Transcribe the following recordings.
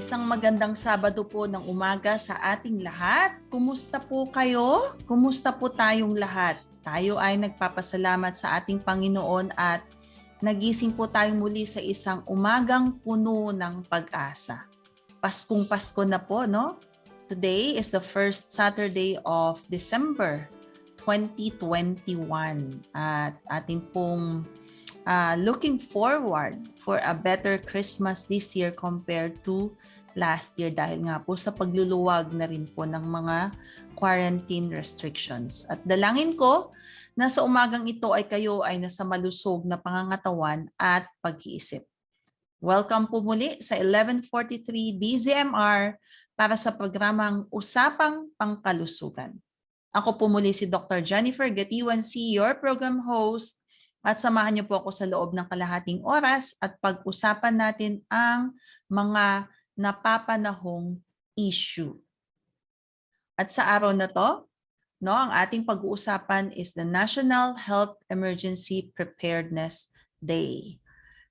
Isang magandang Sabado po ng umaga sa ating lahat. Kumusta po kayo? Kumusta po tayong lahat? Tayo ay nagpapasalamat sa ating Panginoon at nagising po tayo muli sa isang umagang puno ng pag-asa. Paskong Pasko na po, no? Today is the first Saturday of December 2021 at ating pong looking forward for a better Christmas this year compared to last year dahil nga po sa pagluluwag na rin po ng mga quarantine restrictions. At dalangin ko na sa umagang ito ay kayo ay nasa malusog na pangangatawan at pag-iisip. Welcome po muli sa 1143 DZMR para sa programang Usapang Pangkalusugan. Ako po muli si Dr. Jennifer Gatiwan C., your program host. At samahan niyo po ako sa loob ng kalahating oras at pag-usapan natin ang mga napapanahong issue. At sa araw na to, ang ating pag-uusapan is the National Health Emergency Preparedness Day.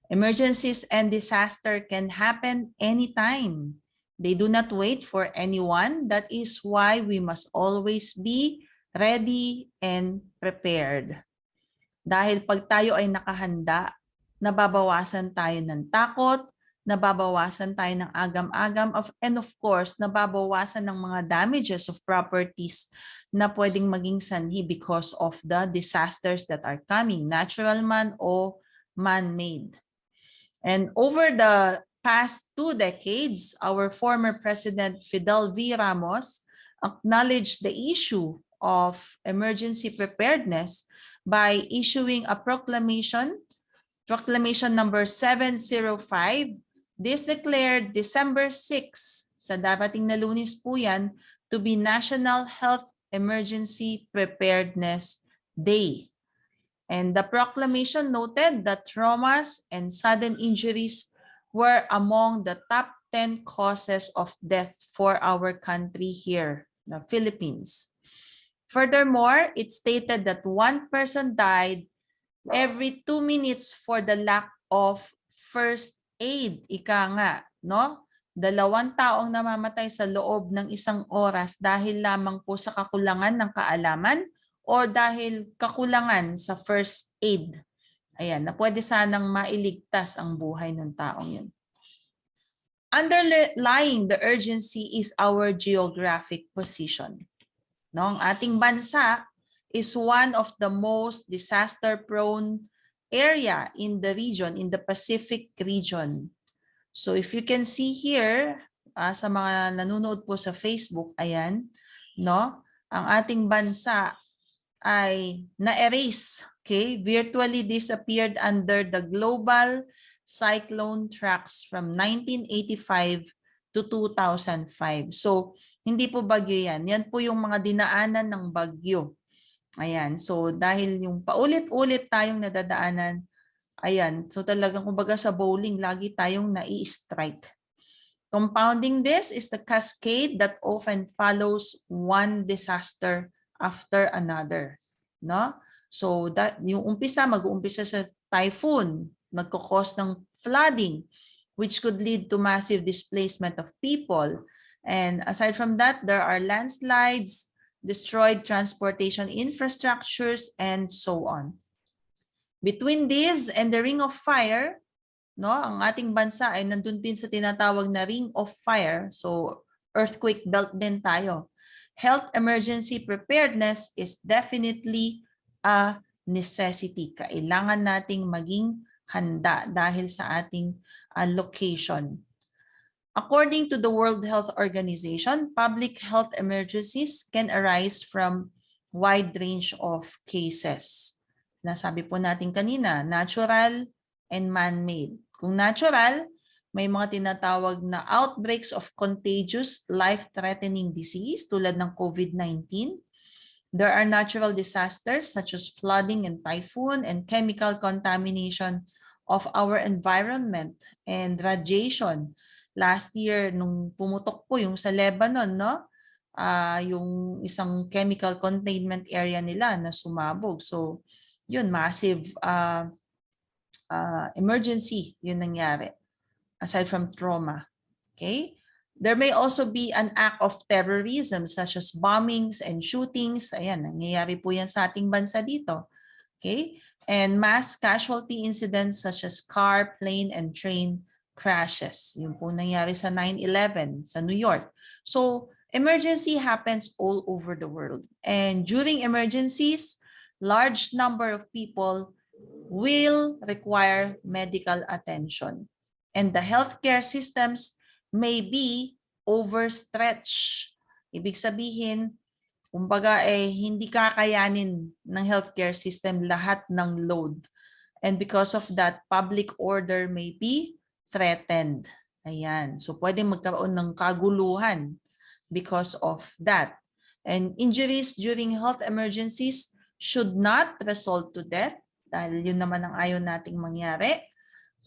Emergencies and disaster can happen anytime. They do not wait for anyone. That is why we must always be ready and prepared. Dahil pag tayo ay nakahanda, nababawasan tayo ng takot, nababawasan tayo ng agam-agam, and of course, nababawasan ng mga damages of properties na pwedeng maging sanhi because of the disasters that are coming, natural man o man-made. And over the past 2 decades, our former President Fidel V. Ramos acknowledged the issue of emergency preparedness by issuing a proclamation number 705. This declared December 6, sa darating na Lunes po yan, to be National Health Emergency Preparedness Day. And the proclamation noted that traumas and sudden injuries were among the top 10 causes of death for our country here, the Philippines. Furthermore, it stated that 1 person died every 2 minutes for the lack of first aid. Ika nga, no? 2 taong namamatay sa loob ng 1 oras dahil lamang po sa kakulangan ng kaalaman o dahil kakulangan sa first aid. Ayan, na pwede sanang mailigtas ang buhay ng taong yun. Underlying the urgency is our geographic position. Ang ating bansa is one of the most disaster-prone area in the region, in the Pacific region. So if you can see here, sa mga nanonood po sa Facebook, ayan, ang ating bansa ay na-erase, okay? Virtually disappeared under the global cyclone tracks from 1985 to 2005. So hindi po bagyo yan. Yan po yung mga dinaanan ng bagyo. Ayan. So dahil yung paulit-ulit tayong nadadaanan, ayan. So talagang kumbaga sa bowling, lagi tayong nai-strike. Compounding this is the cascade that often follows one disaster after another. No? So yung umpisa, mag-uumpisa sa typhoon, magkakos ng flooding, which could lead to massive displacement of people. And aside from that, there are landslides, destroyed transportation infrastructures, and so on. Between these and the Ring of Fire, ang ating bansa ay nandun din sa tinatawag na Ring of Fire. So, earthquake belt din tayo. Health emergency preparedness is definitely a necessity. Kailangan nating maging handa dahil sa ating location. According to the World Health Organization, public health emergencies can arise from wide range of cases. Nasabi po natin kanina, natural and man-made. Kung natural, may mga tinatawag na outbreaks of contagious, life-threatening disease tulad ng COVID-19. There are natural disasters such as flooding and typhoon and chemical contamination of our environment and radiation. Last year, nung pumutok po yung sa Lebanon, yung isang chemical containment area nila na sumabog. So, yun, massive emergency yun nangyari, aside from trauma. Okay? There may also be an act of terrorism such as bombings and shootings. Ayan, nangyayari po yan sa ating bansa dito. Okay? And mass casualty incidents such as car, plane, and train crashes. Yung po nangyari sa 9/11 sa New York. So, emergency happens all over the world. And during emergencies, large number of people will require medical attention. And the healthcare systems may be overstretched. Ibig sabihin, kumbaga hindi kakayanin ng healthcare system lahat ng load. And because of that, public order may be threatened. Ayan. So pwedeng magkaroon ng kaguluhan because of that. And injuries during health emergencies should not result to death dahil yun naman ang ayaw nating mangyari.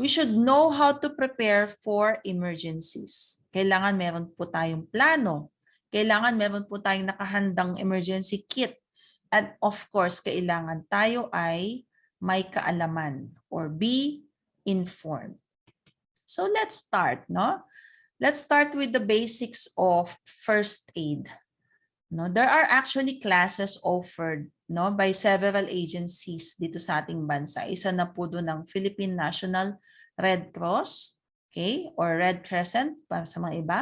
We should know how to prepare for emergencies. Kailangan meron po tayong plano. Kailangan meron po tayong nakahandang emergency kit. And of course, kailangan tayo ay may kaalaman or be informed. So let's start, no? Let's start with the basics of first aid. No, there are actually classes offered, no, by several agencies dito sa ating bansa. Isa na po doon ng Philippine National Red Cross, okay, or Red Crescent para sa mga iba.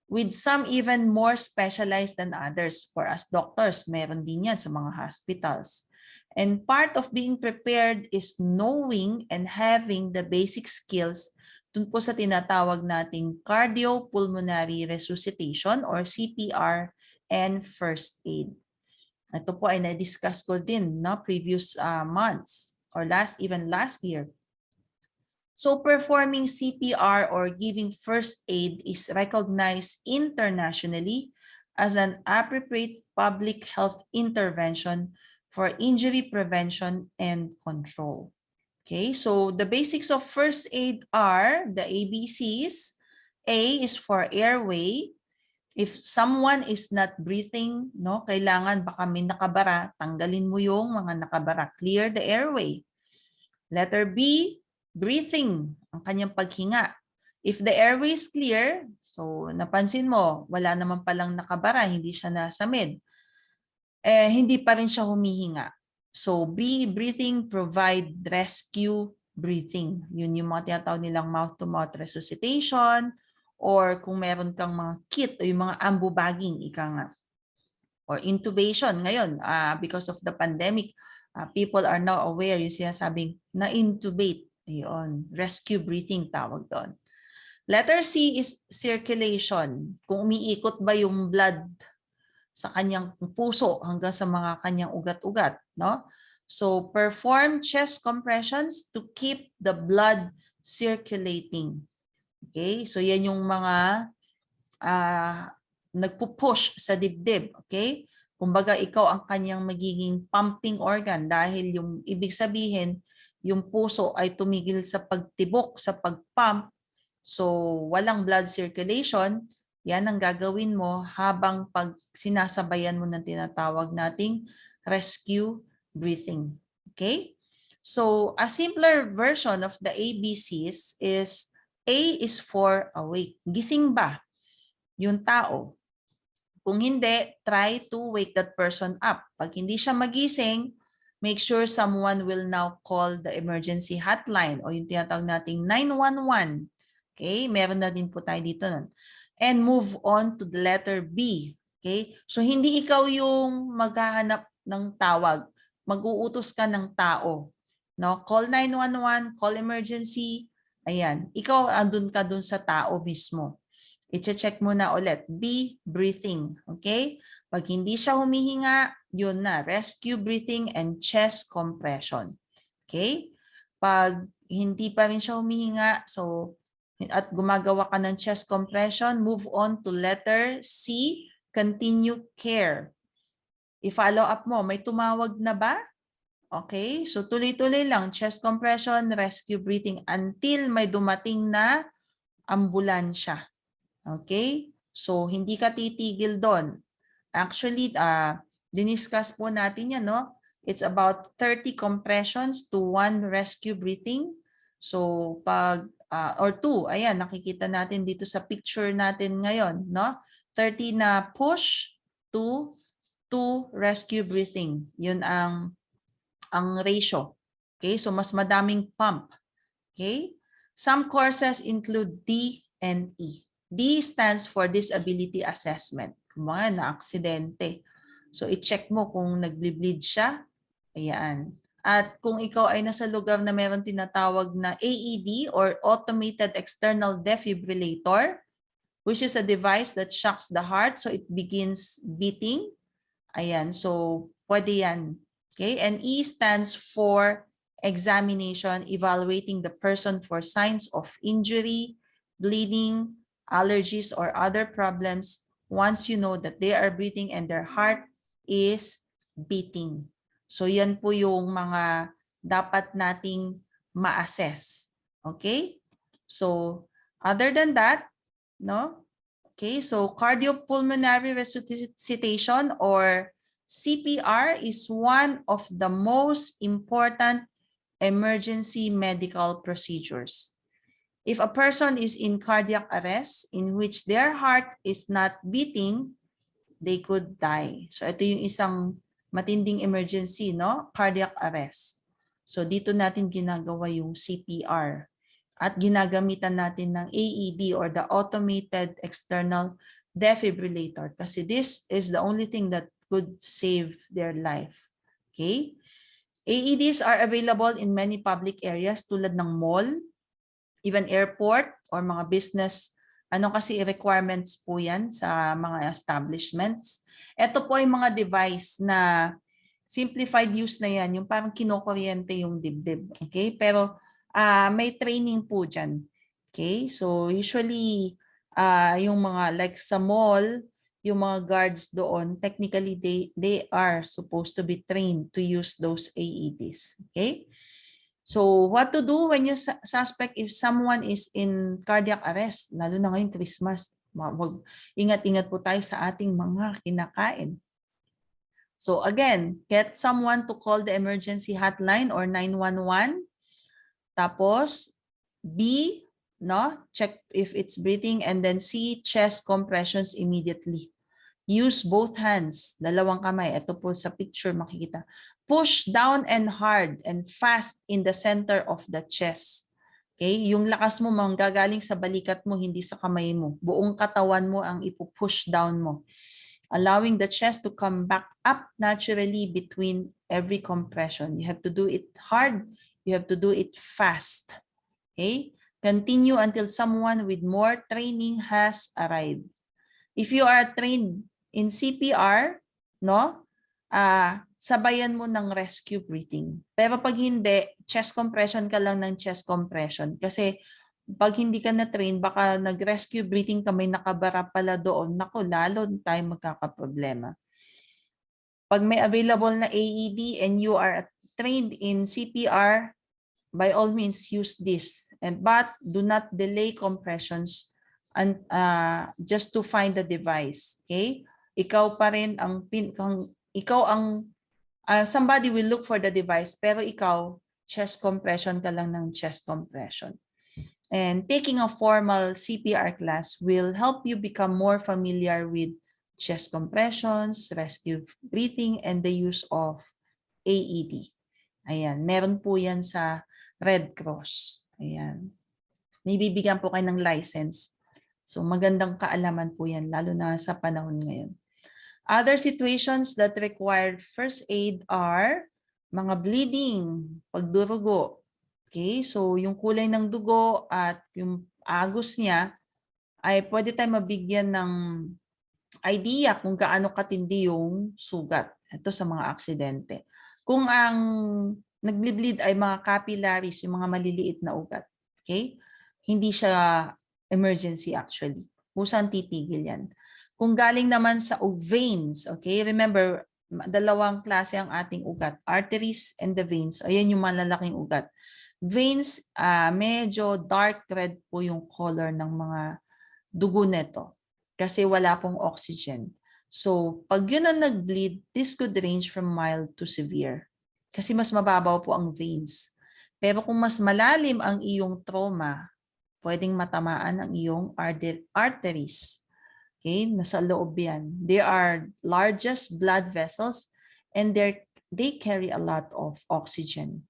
With some even more specialized than others. For us doctors, meron din yan sa mga hospitals. And part of being prepared is knowing and having the basic skills dun po sa tinatawag nating cardiopulmonary resuscitation or CPR and first aid. Ito po ay na-discuss ko din no previous months or last year. So performing CPR or giving first aid is recognized internationally as an appropriate public health intervention for injury prevention and control. Okay, so the basics of first aid are the ABCs. A is for airway. If someone is not breathing, no, kailangan baka may nakabara, tanggalin mo yung mga nakabara. Clear the airway. Letter B, breathing, ang kanyang paghinga. If the airway is clear, so napansin mo, wala naman palang nakabara, hindi siya nasa mid. Hindi pa rin siya humihinga. So B, breathing, provide rescue breathing. Yun yung mga tinatawag nilang mouth-to-mouth resuscitation, or kung meron kang mga kit o yung mga ambu bagging, ika nga. Or intubation. Ngayon, because of the pandemic, people are now aware, yung sinasabing na-intubate. Yun, rescue breathing tawag doon. Letter C is circulation. Kung umiikot ba yung blood sa kanyang puso hanggang sa mga kanyang ugat-ugat, no? So perform chest compressions to keep the blood circulating. Okay? So yan yung mga nagpupush sa dibdib, okay? Kumbaga ikaw ang kanyang magiging pumping organ dahil yung ibig sabihin yung puso ay tumigil sa pagtibok, sa pagpump. So walang blood circulation. Yan ang gagawin mo habang pag sinasabayan mo ng tinatawag nating rescue breathing. Okay? So, a simpler version of the ABCs is A is for awake. Gising ba yung tao? Kung hindi, try to wake that person up. Pag hindi siya magising, make sure someone will now call the emergency hotline o yung tinatawag nating 911. Okay? Meron na din po tayo dito nun. And move on to the letter B. Okay? So, hindi ikaw yung maghahanap ng tawag. Mag-uutos ka ng tao. No? Call 911, call emergency. Ayan. Ikaw andun ka dun sa tao mismo. I-check mo na ulit. B, breathing. Okay? Pag hindi siya humihinga, yun na. Rescue breathing and chest compression. Okay? Pag hindi pa rin siya humihinga, so at gumagawa ka ng chest compression, move on to letter C, continue care. I-follow up mo, may tumawag na ba? Okay, so tuloy-tuloy lang, chest compression, rescue breathing until may dumating na ambulansya. Okay, so hindi ka titigil doon. Actually, diniscuss po natin yan, no? It's about 30 compressions to 1 rescue breathing. So pag or 2. Ayan, nakikita natin dito sa picture natin ngayon, no? 30 na push to 2 rescue breathing. Yun ang ratio. Okay, so mas madaming pump. Okay? Some courses include D and E. D stands for disability assessment. Kung mga na-aksidente. So, i-check mo kung nagbe-bleed siya. Ayan. At kung ikaw ay nasa lugar na meron tinatawag na AED or Automated External Defibrillator, which is a device that shocks the heart so it begins beating. Ayan. So, pwede yan. Okay? And E stands for examination, evaluating the person for signs of injury, bleeding, allergies, or other problems once you know that they are breathing and their heart is beating. So yan po yung mga dapat nating ma-assess. Okay? So other than that, no? Okay, so cardiopulmonary resuscitation or CPR is one of the most important emergency medical procedures. If a person is in cardiac arrest in which their heart is not beating, they could die. So ito yung isang matinding emergency, no? Cardiac arrest. So dito natin ginagawa yung CPR. At ginagamitan natin ng AED or the Automated External Defibrillator kasi this is the only thing that could save their life. Okay? AEDs are available in many public areas tulad ng mall, even airport or mga business. Ano kasi requirements po yan sa mga establishments. Ito po ay mga device na simplified use na yan, yung parang kinokuryente yung dibdib. Okay? Pero may training po dyan. Okay? So usually, yung mga like sa mall, yung mga guards doon, technically they are supposed to be trained to use those AEDs. Okay? So what to do when you suspect if someone is in cardiac arrest, lalo na ngayong Christmas, ingat-ingat po tayo sa ating mga kinakain. So again, get someone to call the emergency hotline or 911. Tapos B, no, check if it's breathing, and then C, chest compressions immediately. Use both hands, dalawang kamay. Ito po sa picture makikita. Push down and hard and fast in the center of the chest. Okay? Yung lakas mo manggagaling sa balikat mo, hindi sa kamay mo. Buong katawan mo ang ipupush down mo. Allowing the chest to come back up naturally between every compression. You have to do it hard. You have to do it fast. Okay? Continue until someone with more training has arrived. If you are trained in CPR, no? Sabayan mo ng rescue breathing. Pero pag hindi, chest compression ka lang ng chest compression. Kasi pag hindi ka na-train, baka nag-rescue breathing ka, may nakabara pala doon. Naku, lalo tayo magkakaproblema. Pag may available na AED and you are trained in CPR, by all means use this. But do not delay compressions and just to find the device. Okay? Ikaw pa rin ang somebody will look for the device, pero ikaw chest compression ka lang ng chest compression. And taking a formal CPR class will help you become more familiar with chest compressions, rescue breathing, and the use of AED. Ayan, meron po yan sa Red Cross. Ayan. May bibigyan po kayo ng license. So magandang kaalaman po yan, lalo na sa panahon ngayon. Other situations that require first aid are mga bleeding, pagdurugo. Okay, so yung kulay ng dugo at yung agos niya ay pwede tayong mabigyan ng idea kung gaano katindi yung sugat. Ito sa mga aksidente. Kung ang nagble-bleed ay mga capillaries, yung mga maliliit na ugat. Okay? Hindi siya emergency actually. Kusang titigil yan. Kung galing naman sa veins, okay? Remember, dalawang klase ang ating ugat. Arteries and the veins. Ayan yung malalaking ugat. Veins, medyo dark red po yung color ng mga dugo neto. Kasi wala pong oxygen. So, pag yun ang nag-bleed, this could range from mild to severe. Kasi mas mababaw po ang veins. Pero kung mas malalim ang iyong trauma, pwedeng matamaan ang iyong arteries. Okay, nasa loob yan. They are largest blood vessels and they carry a lot of oxygen.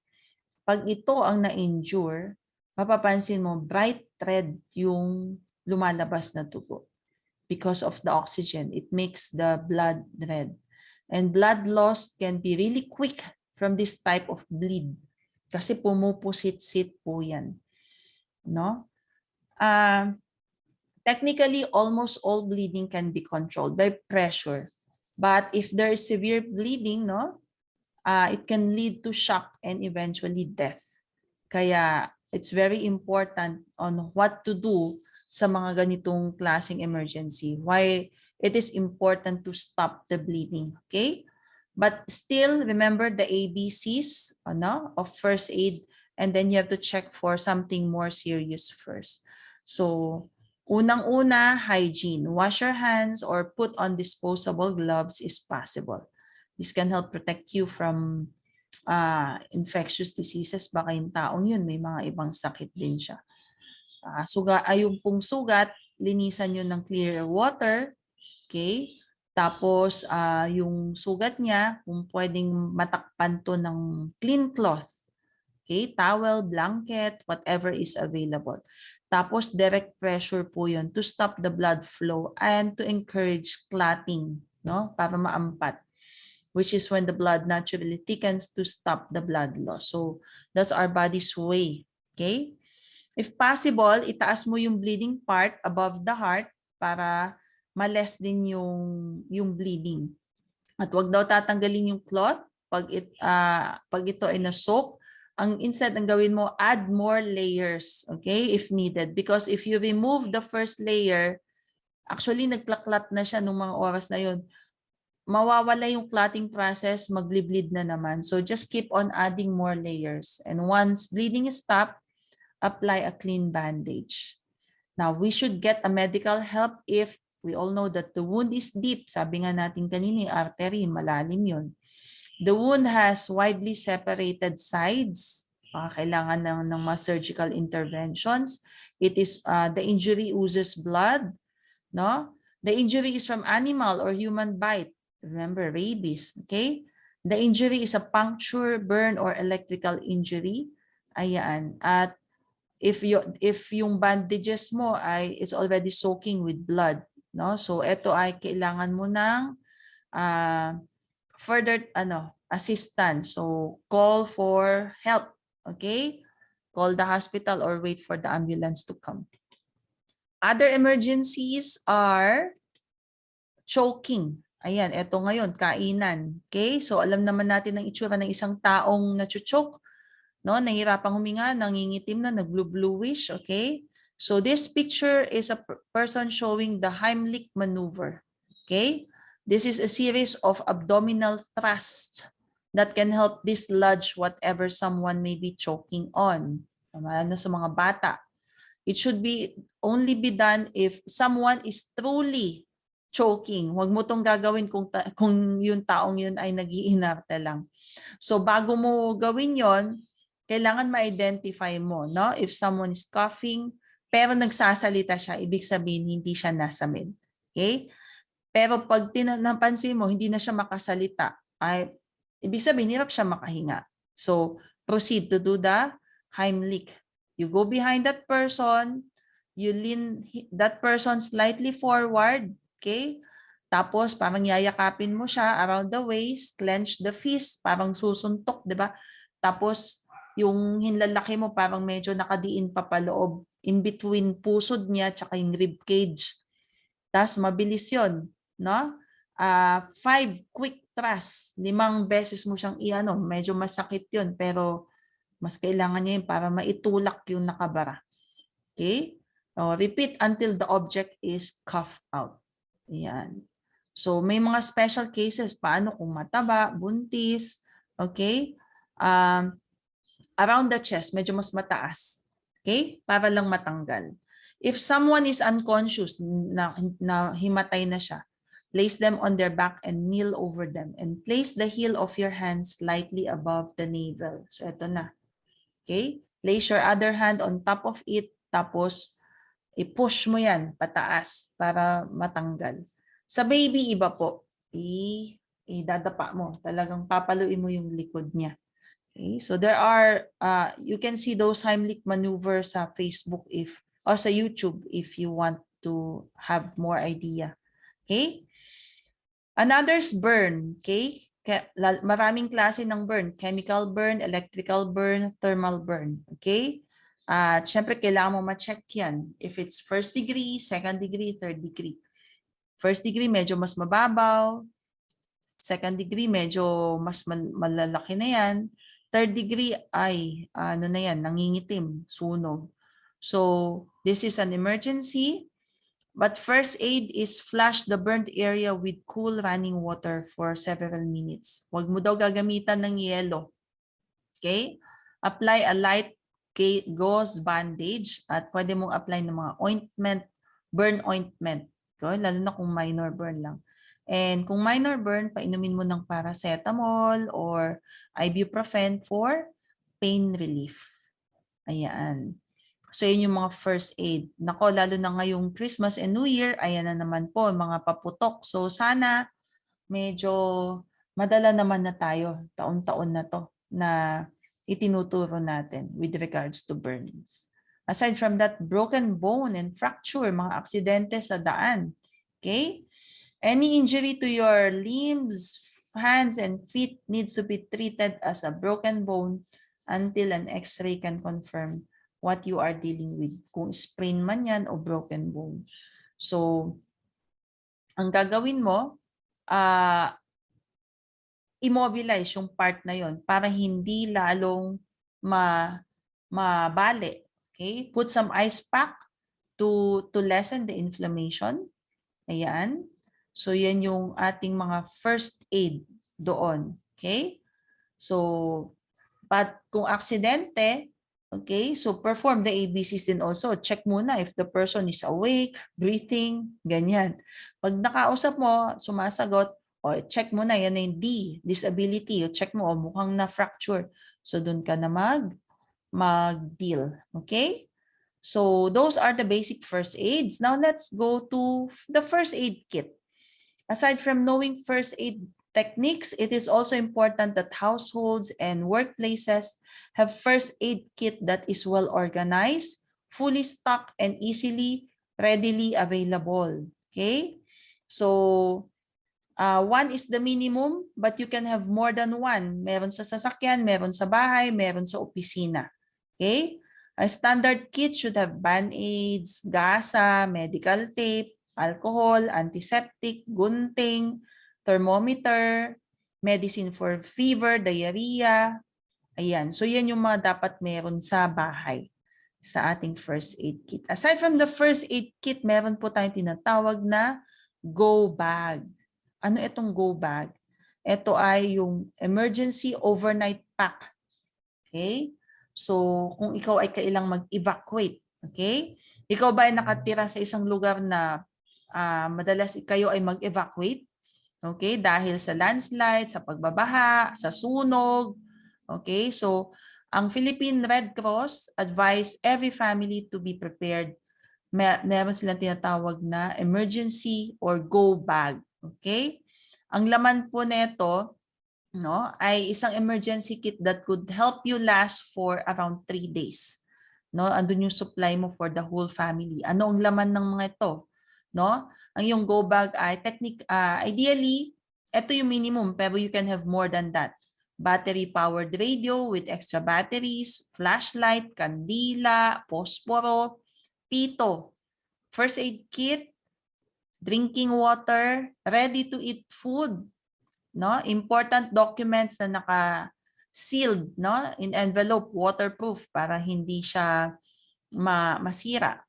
Pag ito ang na-injure, mapapansin mo bright red yung lumalabas na dugo. Because of the oxygen, it makes the blood red. And blood loss can be really quick from this type of bleed. Kasi pumupusit-sit po yan. No? Technically, almost all bleeding can be controlled by pressure. But if there is severe bleeding, it can lead to shock and eventually death. Kaya it's very important on what to do sa mga ganitong klaseng emergency. Why it is important to stop the bleeding. Okay? But still, remember the ABCs of first aid, and then you have to check for something more serious first. So, unang-una, hygiene. Wash your hands or put on disposable gloves is possible. This can help protect you from infectious diseases. Baka yung taong yun, may mga ibang sakit din siya. Yung pong sugat, linisan nyo ng clear water. Okay? Tapos, yung sugat niya, kung pwedeng matakpan to ng clean cloth. Okay? Towel, blanket, whatever is available. Tapos, direct pressure po yun to stop the blood flow and to encourage clotting, para maampat, which is when the blood naturally thickens to stop the blood loss. So, that's our body's way. Okay? If possible, itaas mo yung bleeding part above the heart para ma-less din yung bleeding. At wag daw tatanggalin yung cloth pag ito ay na-soak. Instead, ang gawin mo, add more layers, okay, if needed. Because if you remove the first layer, actually nagkaklat na siya nung mga oras na yun. Mawawala yung clotting process, mag-bleed na naman. So just keep on adding more layers. And once bleeding is stopped, apply a clean bandage. Now, we should get a medical help if we all know that the wound is deep. Sabi nga natin kanina, artery, malalim yun. The wound has widely separated sides. Kailangan ng mga surgical interventions. It is the injury oozes blood. No? The injury is from animal or human bite. Remember, rabies. Okay? The injury is a puncture, burn, or electrical injury. Ayan. At if yung bandages mo is already soaking with blood, so ito ay kailangan mo ng further assistance. So call for help, okay? Call the hospital or wait for the ambulance to come. Other emergencies are choking. Ayan, ito ngayon, kainan. Okay? So alam naman natin ang itsura ng isang taong nachuchok. Nahirapang huminga, nangingitim na, nag-blue-bluish, okay? So this picture is a person showing the Heimlich maneuver, okay? This is a series of abdominal thrusts that can help dislodge whatever someone may be choking on. Lalo na sa mga bata. It should only be done if someone is truly choking. Huwag mo tong gagawin kung yung taong yun ay nag-iinarte lang. So bago mo gawin yon, kailangan ma-identify mo, if someone is coughing, pero nagsasalita siya, ibig sabihin hindi siya nasamid. Okay? Pero pag napansin mo, hindi na siya makasalita, ibig sabihin hirap siya makahinga. So, proceed to do the Heimlich. You go behind that person, you lean that person slightly forward, okay? Tapos, parang yayakapin mo siya around the waist, clench the fist, parang susuntok, di ba? Tapos, yung hinlalaki mo parang medyo nakadiin pa paloob in between pusod niya tsaka yung rib cage. Tapos mabilis yun, 5 quick thrusts, 5 beses mo siyang medyo masakit yun, pero mas kailangan niya yun para maitulak yung nakabara. Okay? Repeat until the object is coughed out. Ayan. So may mga special cases, paano kung mataba, buntis, okay? Around the chest, medyo mas mataas. Okay? Para lang matanggal. If someone is unconscious, na himatay na siya, place them on their back and kneel over them. And place the heel of your hand slightly above the navel. So, ito na. Okay? Place your other hand on top of it tapos i-push mo yan pataas para matanggal. Sa baby, iba po. Idadapa mo. Talagang papaluin mo yung likod niya. Okay? So there are, you can see those Heimlich maneuvers sa Facebook or sa YouTube if you want to have more idea. Okay? Another's burn. Okay? Maraming klase ng burn. Chemical burn, electrical burn, thermal burn. Okay? At syempre, kailangan mo ma-check yan. If it's first degree, second degree, third degree. First degree, medyo mas mababaw. Second degree, medyo mas malalaki na yan. Third degree, ay, ano na yan, nangingitim, sunog. So, this is an emergency. But first aid is flush the burnt area with cool running water for several minutes. Huwag mo daw gagamitan ng yelo. Okay? Apply a light gauze bandage at pwede mong apply ng mga ointment, burn ointment. Okay? Lalo na kung minor burn lang. And kung minor burn, painumin mo ng paracetamol or ibuprofen for pain relief. Ayan. So, yun yung mga first aid. Nako, lalo na ngayong Christmas and New Year, ayan na naman po, mga paputok. So, sana medyo madala naman na tayo, taon-taon na to, na itinuturo natin with regards to burns. Aside from that, broken bone and fracture, mga aksidente sa daan. Okay? Any injury to your limbs, hands, and feet needs to be treated as a broken bone until an X-ray can confirm what you are dealing with. Kung sprain man yan o broken bone. So, ang gagawin mo, immobilize yung part na yon para hindi lalong mabali. Okay? Put some ice pack to lessen the inflammation. Ayan. So, yan yung ating mga first aid doon. Okay? So, but kung aksidente, okay, so perform the ABCs din also. Check muna if the person is awake, breathing, ganyan. Pag nakausap mo, sumasagot, o check mo na, yan na yung D, disability. O check mo, mukhang na-fracture. So, dun ka na mag-deal. Okay? So, those are the basic first aids. Now, let's go to the first aid kit. Aside from knowing first aid techniques, it is also important that households and workplaces have first aid kit that is well organized, fully stocked, and readily available. Okay? So, one is the minimum, but you can have more than one. Meron sa sasakyan, meron sa bahay, meron sa opisina. Okay? A standard kit should have band-aids, gasa, medical tape, alcohol, antiseptic, gunting, thermometer, medicine for fever, diarrhea. Ayan. So, yan yung mga dapat meron sa bahay sa ating first aid kit. Aside from the first aid kit, meron po tayong tinatawag na go bag. Ano itong go bag? Ito ay yung emergency overnight pack. Okay? So, kung ikaw ay kailang mag-evacuate, okay? Ikaw ba ay nakatira sa isang lugar na madalas kayo ay mag-evacuate? Okay? Dahil sa landslide, sa pagbabaha, sa sunog. Okay? So, ang Philippine Red Cross advise every family to be prepared. Meron silang tinatawag na emergency or go bag. Okay? Ang laman po nito, no, ay isang emergency kit that could help you last for around 3 days. No, andun yung supply mo for the whole family. Ano ang laman ng mga ito? No? Ang yung go bag ay ideally, ito yung minimum pero you can have more than that. Battery powered radio with extra batteries, flashlight, kandila, posporo, pito, first aid kit, drinking water, ready to eat food, no? Important documents na naka-sealed, no? In envelope, waterproof para hindi siya masira.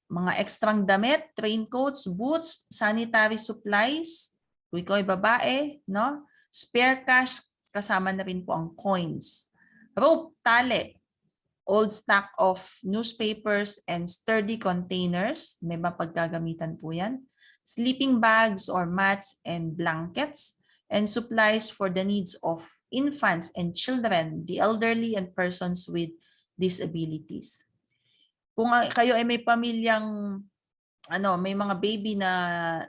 Mga extrang damit, raincoats, boots, sanitary supplies, kung ikaw ay babae, no? Spare cash, kasama na rin po ang coins. Rope, tali, old stack of newspapers and sturdy containers, may mapaggagamitan po yan. Sleeping bags or mats and blankets, and supplies for the needs of infants and children, the elderly, and persons with disabilities. Kung kayo ay may pamilyang may mga baby na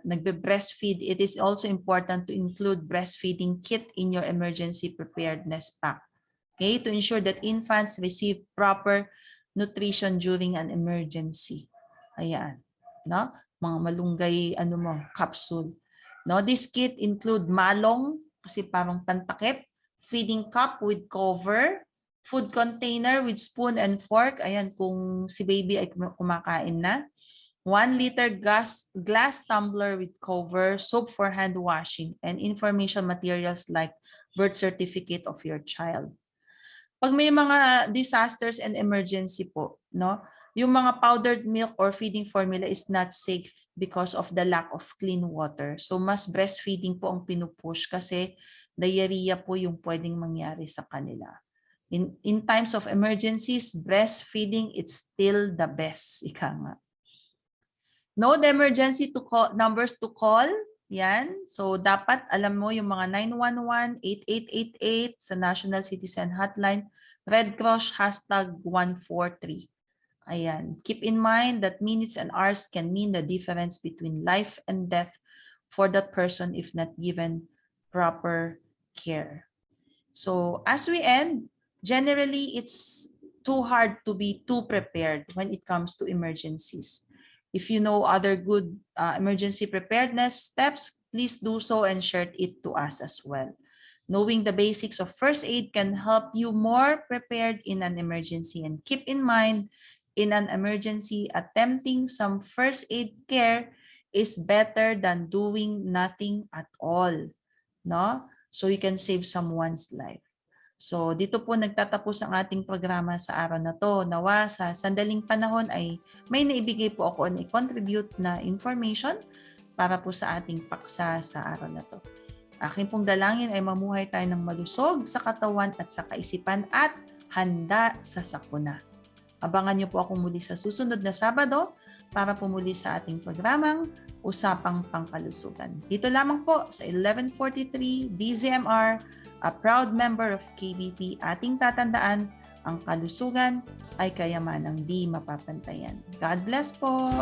nagbe-breastfeed, it is also important to include breastfeeding kit in your emergency preparedness pack. Okay, to ensure that infants receive proper nutrition during an emergency. Ayan, no? Mga malunggay capsule. No, this kit include malong kasi parang pantakip, feeding cup with cover, food container with spoon and fork. Ayan, kung si baby ay kumakain na. 1 liter glass tumbler with cover, soap for hand washing, and information materials like birth certificate of your child. Pag may mga disasters and emergency po, no, yung mga powdered milk or feeding formula is not safe because of the lack of clean water. So mas breastfeeding po ang pinupush kasi diarrhea po yung pwedeng mangyari sa kanila. In times of emergencies, breastfeeding it's still the best, ika nga. Know the emergency numbers to call. Yan. So, dapat alam mo yung mga 911, 8888 sa National Citizen Hotline, Red Cross #143. Ayan. Keep in mind that minutes and hours can mean the difference between life and death for that person if not given proper care. So, as we end, generally, it's too hard to be too prepared when it comes to emergencies. If you know other good emergency preparedness steps, please do so and share it to us as well. Knowing the basics of first aid can help you more prepared in an emergency. And keep in mind, in an emergency, attempting some first aid care is better than doing nothing at all. No? So you can save someone's life. So dito po nagtatapos ang ating programa sa araw na to. Nawa sa sandaling panahon ay may naibigay po ako na i-contribute na information para po sa ating paksa sa araw na to. Aking pong dalangin ay mamuhay tayo ng malusog sa katawan at sa kaisipan at handa sa sakuna. Abangan niyo po ako muli sa susunod na Sabado para po muli sa ating programang Usapang Pangkalusugan. Dito lamang po sa 1143 DZMR, a proud member of KBP. Ating tatandaan, ang kalusugan ay kayamanang di mapapantayan. God bless po!